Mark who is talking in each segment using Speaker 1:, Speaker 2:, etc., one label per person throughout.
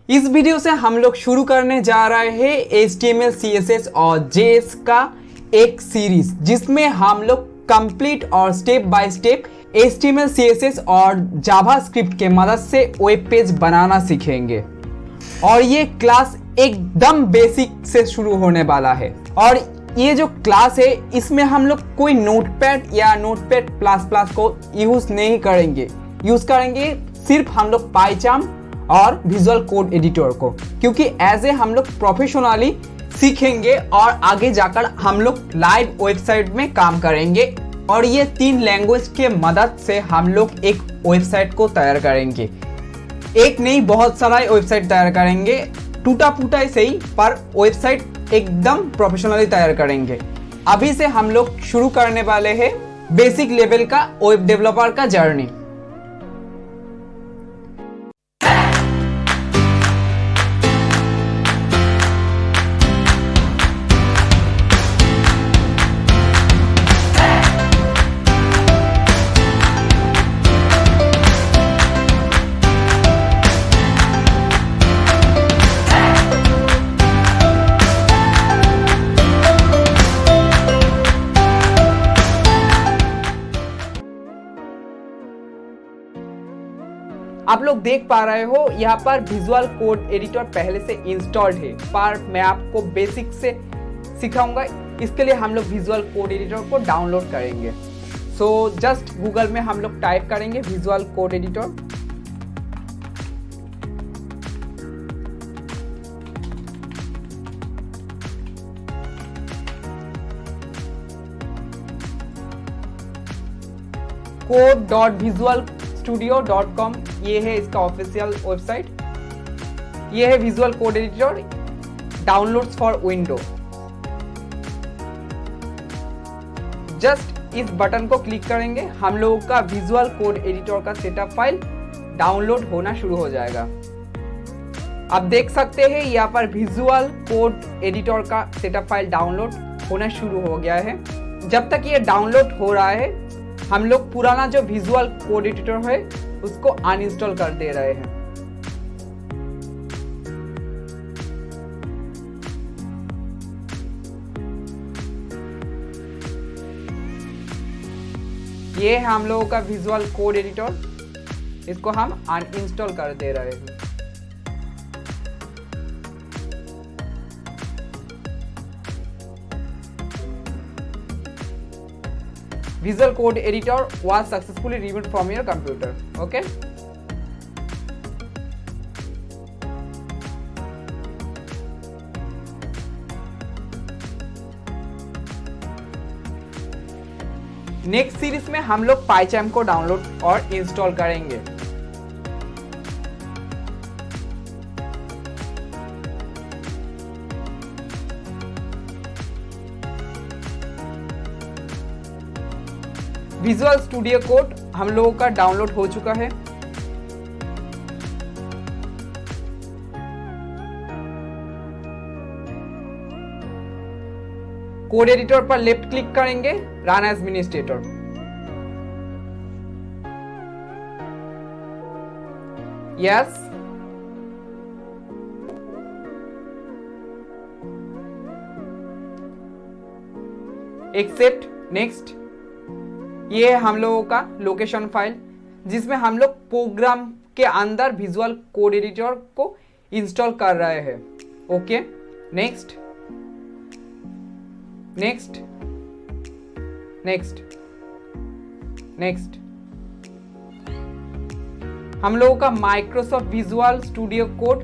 Speaker 1: इस वीडियो से हम लोग शुरू करने जा रहे हैं HTML, CSS और JS का एक सीरीज, जिसमें हम लोग कंप्लीट और step by step HTML, CSS और जावास्क्रिप्ट के मदद से वेब पेज बनाना सीखेंगे। और ये क्लास एकदम बेसिक से शुरू होने वाला है। और ये जो क्लास है इसमें हम लोग कोई नोटपैड या नोटपैड प्लस प्लस को यूज नहीं करेंगे। यूज करेंगे सिर्फ हम लोग पाइचार्म और विजुअल कोड एडिटर को, क्योंकि एज ए हम लोग प्रोफेशनली सीखेंगे और आगे जाकर हम लोग लाइव वेबसाइट में काम करेंगे। और ये 3 लैंग्वेज के मदद से हम लोग एक वेबसाइट को तैयार करेंगे। एक नहीं, बहुत सारा वेबसाइट तैयार करेंगे, टूटा फूटा ही सही, पर वेबसाइट एकदम प्रोफेशनली तैयार करेंगे। अभी से हम लोग शुरू करने वाले हैं बेसिक लेवल का वेब डेवलपर का जर्नी। आप लोग देख पा रहे हो यहाँ पर विजुअल कोड एडिटर पहले से इंस्टॉल्ड है, पर मैं आपको बेसिक से सिखाऊंगा। इसके लिए हम लोग विजुअल कोड एडिटर को डाउनलोड करेंगे। सो जस्ट गूगल में हम लोग टाइप करेंगे विजुअल कोड एडिटर। code.visualstudio.com ये है इसका ऑफिशियल वेबसाइट। ये है visual code editor downloads for window. Just इस बटन को क्लिक करेंगे, हम लोगों का विजुअल कोड एडिटर का सेटअप फाइल डाउनलोड होना शुरू हो जाएगा। आप देख सकते हैं यहाँ पर विजुअल कोड एडिटर का सेटअप फाइल डाउनलोड होना शुरू हो गया है। जब तक ये डाउनलोड हो रहा है, हम लोग पुराना जो विजुअल कोड एडिटर है उसको अनइंस्टॉल कर दे रहे हैं। ये है हम लोगों का विजुअल कोड एडिटर, इसको हम अनइंस्टॉल कर दे रहे हैं। Visual Code Editor was successfully removed from your computer. Okay. Next series में हम लोग पाइचार्म को डाउनलोड और इंस्टॉल करेंगे। विजुअल स्टूडियो कोड हम लोगों का डाउनलोड हो चुका है। कोड एडिटर पर लेफ्ट क्लिक करेंगे, run as administrator. Yes, accept, next. ये है हम लोगों का लोकेशन फाइल, जिसमें हम लोग प्रोग्राम के अंदर विजुअल कोड एडिटर को इंस्टॉल कर रहे हैं। Okay, next next next next. हम लोगों का Microsoft visual studio code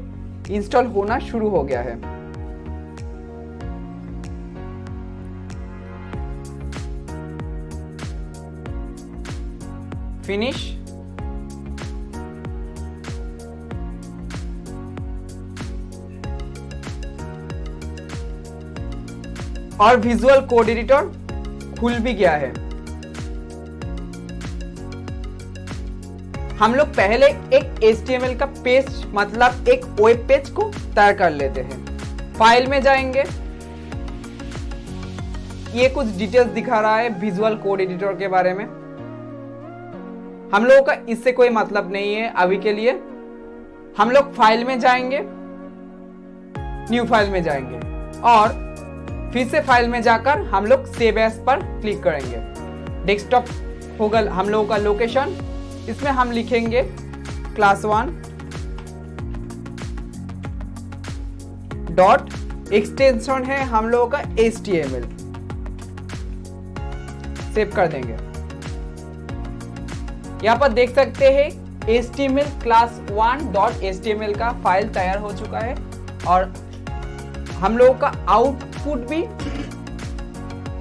Speaker 1: install होना शुरू हो गया है। फिनिश। और विजुअल कोड एडिटर खुल भी गया है। हम लोग पहले एक HTML का पेज, मतलब एक वेब पेज को तैयार कर लेते हैं। फाइल में जाएंगे, ये कुछ डिटेल्स दिखा रहा है विजुअल कोड एडिटर के बारे में। हम लोगों का इससे कोई मतलब नहीं है अभी के लिए। हम लोग फाइल में जाएंगे, न्यू फाइल में जाएंगे और फिर से फाइल में जाकर हम लोग सेव एज पर क्लिक करेंगे। डेस्कटॉप होगा हम लोगों का लोकेशन, इसमें हम लिखेंगे क्लास 1 डॉट, एक्सटेंशन है हम लोगों का HTML, सेव कर देंगे। यहां पर देख सकते हैं HTML क्लास 1.html का फाइल तैयार हो चुका है और हम लोगों का आउटपुट भी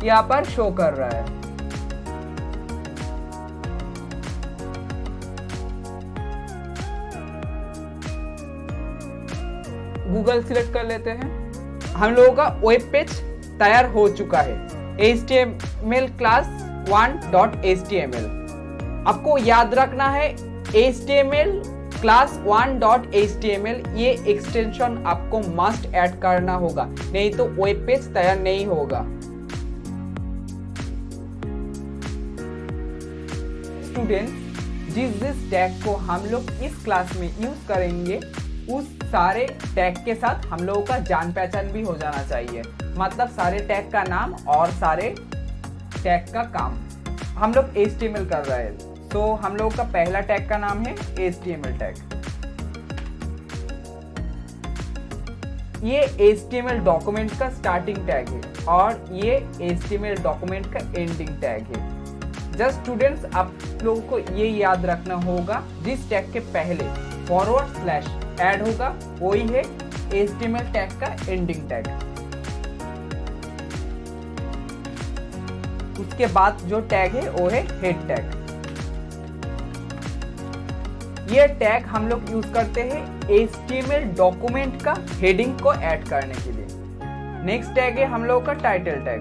Speaker 1: यहां पर शो कर रहा है। गूगल सिलेक्ट कर लेते हैं। हम लोगों का वेब पेज तैयार हो चुका है HTML क्लास 1.html। आपको याद रखना है HTML क्लास 1.html, ये एक्सटेंशन आपको मस्ट ऐड करना होगा, नहीं तो वेब पेज तैयार नहीं होगा। स्टूडेंट, जिस टैग को हम लोग इस क्लास में यूज करेंगे उस सारे टैग के साथ हम लोगों का जान पहचान भी हो जाना चाहिए, मतलब सारे टैग का नाम और सारे टैग का काम। हम लोग HTML कर रहे हैं, तो हम लोगों का पहला टैग का नाम है HTML टैग। ये HTML डॉक्यूमेंट का स्टार्टिंग टैग है और ये HTML डॉक्यूमेंट का एंडिंग टैग है। जस्ट स्टूडेंट्स, आप लोगों को ये याद रखना होगा जिस टैग के पहले फॉरवर्ड स्लैश ऐड होगा वही है HTML टैग का एंडिंग टैग। उसके बाद जो टैग है वो है हेड टैग। ये टैग हम लोग यूज करते हैं HTML डॉक्यूमेंट का हेडिंग को ऐड करने के लिए। नेक्स्ट टैग है हम लोग का टाइटल टैग।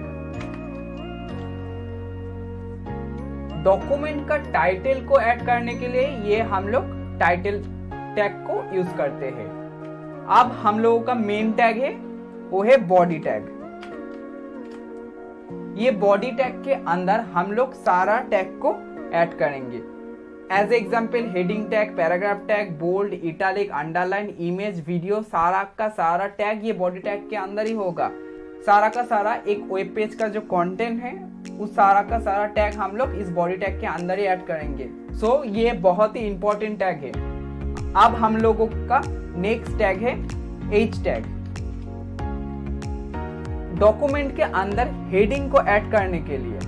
Speaker 1: डॉक्यूमेंट का टाइटल को ऐड करने के लिए ये हम लोग टाइटल टैग को यूज करते हैं। अब हम लोगों का मेन टैग है वो है बॉडी टैग। ये बॉडी टैग के अंदर हम लोग सारा टैग को ऐड करेंगे। As example heading tag, paragraph tag, bold, italic, underline, image, video, सारा का सारा टैग ये बॉडी टैग के अंदर ही होगा। सारा का सारा एक वेब पेज का जो कंटेंट है उस सारा का सारा टैग हम लोग इस बॉडी टैग के अंदर ही ऐड करेंगे। सो ये बहुत ही इंपॉर्टेंट टैग है। अब हम लोगों का नेक्स्ट टैग है H टैग। डॉक्यूमेंट के अंदर हेडिंग को ऐड करने के लिए,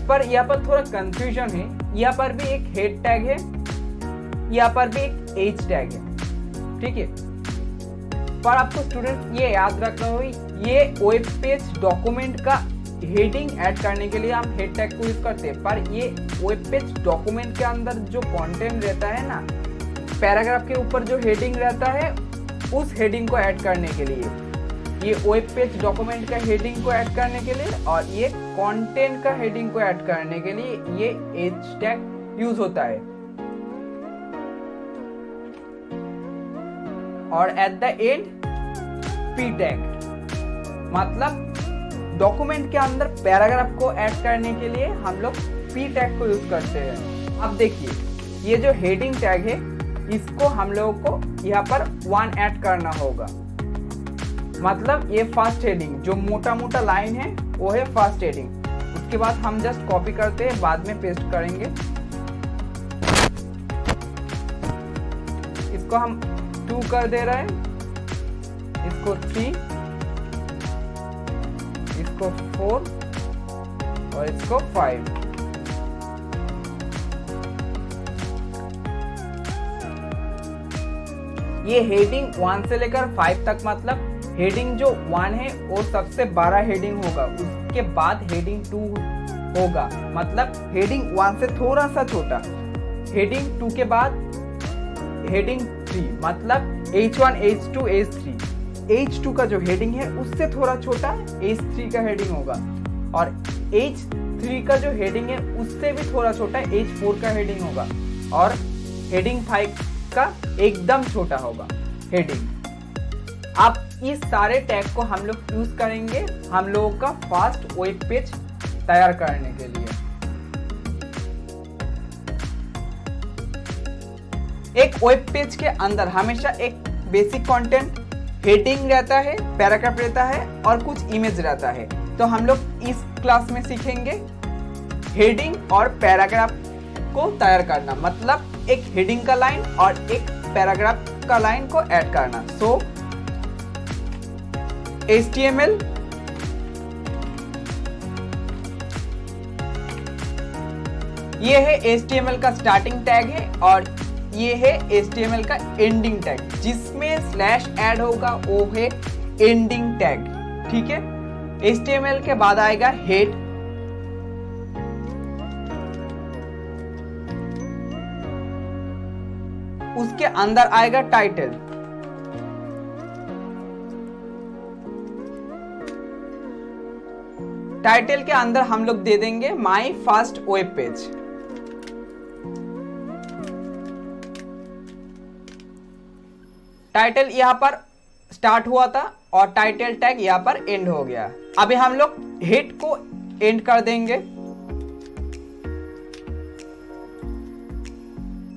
Speaker 1: पर यहाँ पर थोड़ा कंफ्यूजन है। यहाँ पर भी एक हेड टैग है, यहाँ पर भी एक H टैग है, ठीक है। पर आपको स्टूडेंट ये याद रखना होगा, ये वेब पेज डॉक्यूमेंट का हेडिंग ऐड करने के लिए हम हेड टैग को यूज करते हैं, पर ये वेब पेज डॉक्यूमेंट के अंदर जो कंटेंट रहता है ना, पैराग्राफ के ऊपर जो हेडिंग रहता है उस हेडिंग को ऐड करने के लिए, ये वेब पेज डॉक्यूमेंट का हेडिंग को ऐड करने के लिए और ये कंटेंट का हेडिंग को ऐड करने के लिए ये H टैग यूज होता है। और at the end P tag, मतलब डॉक्यूमेंट के अंदर पैराग्राफ को ऐड करने के लिए हम लोग P टैग को यूज करते हैं। अब देखिए, ये जो हेडिंग टैग है इसको हम लोगों को यहाँ पर 1 ऐड करना होगा, मतलब ये फर्स्ट हेडिंग जो मोटा मोटा लाइन है वो है फर्स्ट हेडिंग। उसके बाद हम जस्ट कॉपी करते हैं, बाद में पेस्ट करेंगे। इसको हम 2 कर दे रहे हैं, इसको 3, इसको 4 और इसको 5। ये हेडिंग 1 से लेकर 5 तक, मतलब हेडिंग जो 1 है वो सबसे बड़ा हेडिंग होगा, उसके बाद हेडिंग 2 होगा, मतलब हेडिंग 1 से थोड़ा सा छोटा, हेडिंग 2 के बाद हेडिंग 3, मतलब H1, H2, H3। H2 का जो हेडिंग है उससे थोड़ा छोटा H3 का हेडिंग होगा, और H3 का जो हेडिंग है उससे भी थोड़ा छोटा H4 का हेडिंग होगा, और हेडिंग 5 का एकदम छोटा होगा हेडिंग। अब इस सारे टैग को हम लोग यूज करेंगे हम लोगों का फास्ट वेब पेज तैयार करने के लिए। एक वेब पेज के अंदर हमेशा एक बेसिक कंटेंट, हेडिंग रहता है, पैराग्राफ रहता है और कुछ इमेज रहता है। तो हम लोग इस क्लास में सीखेंगे हेडिंग और पैराग्राफ को तैयार करना, मतलब एक हेडिंग का लाइन और एक पैराग्राफ का लाइन को ऐड करना। सो HTML ये है HTML का स्टार्टिंग टैग है और ये है HTML का एंडिंग टैग। जिसमें स्लैश ऐड होगा वो है एंडिंग टैग, ठीक है। HTML के बाद आएगा हेड, उसके अंदर आएगा टाइटल, टाइटल के अंदर हम लोग दे देंगे my first web page. Title यहां पर स्टार्ट हुआ था और टाइटल टैग यहां पर एंड हो गया। अभी हम लोग हेड को एंड कर देंगे।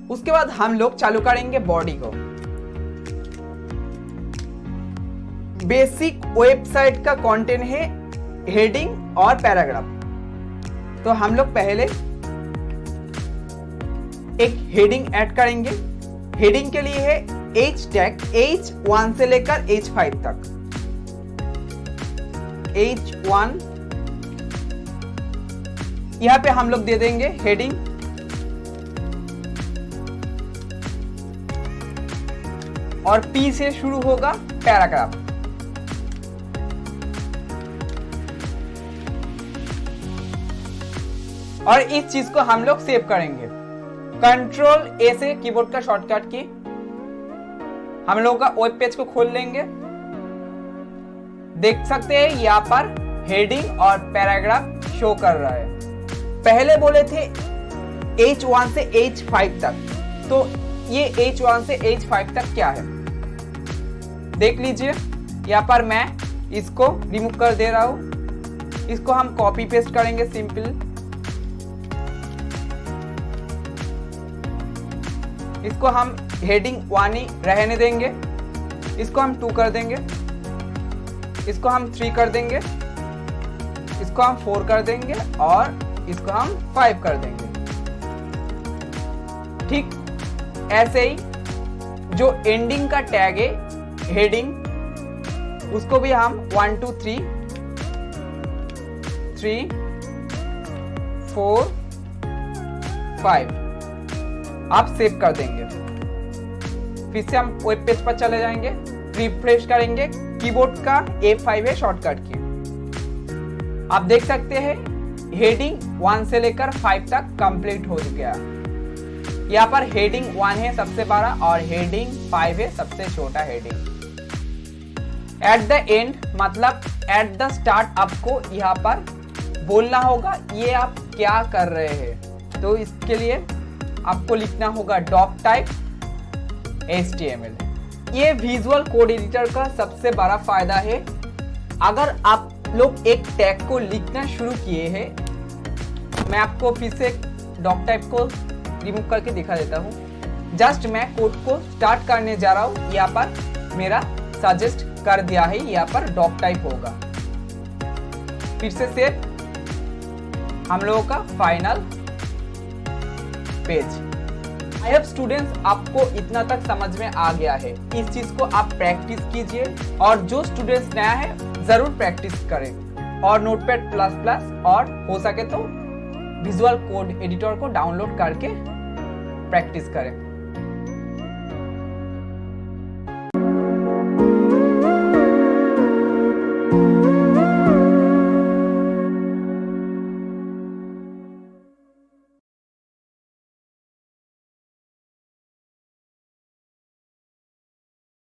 Speaker 1: उसके बाद हम लोग चालू करेंगे बॉडी को। बेसिक वेबसाइट का कंटेंट है हेडिंग और पैराग्राफ। तो हम लोग पहले एक हेडिंग ऐड करेंगे। हेडिंग के लिए है H टैग, H1 से लेकर H5 तक। H1 यहां पे हम लोग दे देंगे हेडिंग, और P से शुरू होगा पैराग्राफ। और इस चीज को हम लोग सेव करेंगे। कंट्रोल A से कीबोर्ड का शॉर्टकट की हम लोगों का वेब पेज को खोल लेंगे। देख सकते हैं यहाँ पर हेडिंग और पैराग्राफ शो कर रहा है। पहले बोले थे H1 से H5 तक, तो ये H1 से H5 तक क्या है देख लीजिए। यहाँ पर मैं इसको रिमूव कर दे रहा हूं। इसको हम कॉपी पेस्ट करेंगे सिंपल। इसको हम हेडिंग 1 ही रहने देंगे। इसको हम 2 कर देंगे, इसको हम 3 कर देंगे, इसको हम 4 कर देंगे और इसको हम 5 कर देंगे। ठीक ऐसे ही जो एंडिंग का टैग है हेडिंग, उसको भी हम 1 2 3 3 4 5 आप सेव कर देंगे। फिर से हम वेब पेज पर चले जाएंगे, रिफ्रेश करेंगे। कीबोर्ड का F5 है शॉर्टकट की। आप देख सकते हैं हेडिंग 1 से लेकर 5 तक कंप्लीट हो गया। यहाँ पर हेडिंग 1 है सबसे बड़ा और हेडिंग 5 है सबसे छोटा हेडिंग। एट द एंड मतलब एट द स्टार्ट आपको यहाँ पर बोलना होगा ये आप क्या कर रहे हैं। तो इसके लिए आपको लिखना होगा डॉक टाइप HTML। ये विजुअल कोड एडिटर का सबसे बड़ा फायदा है। अगर आप लोग एक टैग को लिखना शुरू किए हैं, मैं आपको फिर से डॉक टाइप को रिमूव करके दिखा देता हूँ। जस्ट मैं कोड को स्टार्ट करने जा रहा हूँ, यहाँ पर मेरा सजेस्ट कर दिया है, यहाँ पर डॉक टाइप होगा। फिर से सेव, हम लोगों का final page. I hope students आपको इतना तक समझ में आ गया है। इस चीज को आप प्रैक्टिस कीजिए और जो स्टूडेंट्स नया है जरूर प्रैक्टिस करें और नोटपैड++ और हो सके तो विजुअल कोड एडिटर को डाउनलोड करके प्रैक्टिस करें।